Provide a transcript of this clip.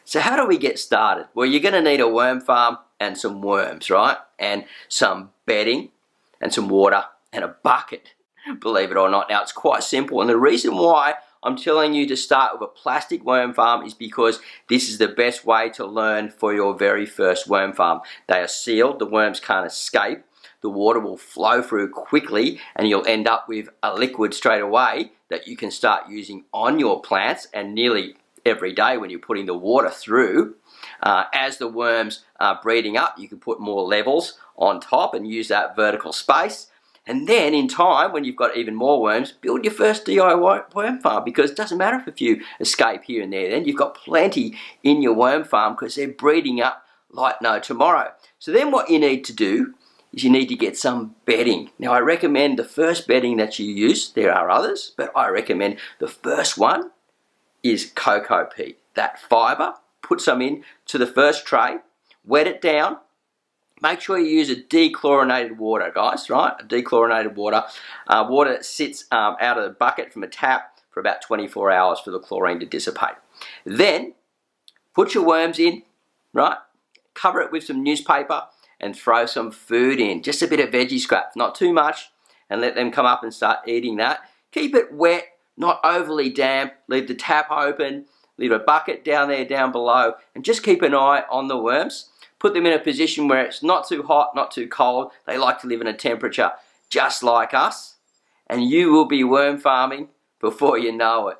So how do we get started? Well, you're going to need a worm farm and some worms, right? And some bedding and some water and a bucket, believe it or not. Now, it's quite simple, and the reason why I'm telling you to start with a plastic worm farm is because this is the best way to learn for your very first worm farm. They are sealed, the worms can't escape, the water will flow through quickly, and you'll end up with a liquid straight away that you can start using on your plants, and nearly every day when you're putting the water through. As the worms are breeding up, you can put more levels on top and use that vertical space. And then in time, when you've got even more worms, build your first DIY worm farm, because it doesn't matter if a few escape here and there. Then you've got plenty in your worm farm because they're breeding up like no tomorrow. So then what you need to do is you need to get some bedding. Now, I recommend the first bedding that you use. There are others, but I recommend the first one is cocoa peat. That fibre, put some in to the first tray, wet it down. Make sure you use a dechlorinated water, guys, right? A dechlorinated water. Water that sits out of the bucket from a tap for about 24 hours for the chlorine to dissipate. Then, put your worms in, right? Cover it with some newspaper and throw some food in. Just a bit of veggie scraps, not too much, and let them come up and start eating that. Keep it wet, not overly damp. Leave the tap open. Leave a bucket down there, down below, and just keep an eye on the worms. Put them in a position where it's not too hot, not too cold. They like to live in a temperature just like us, and you will be worm farming before you know it.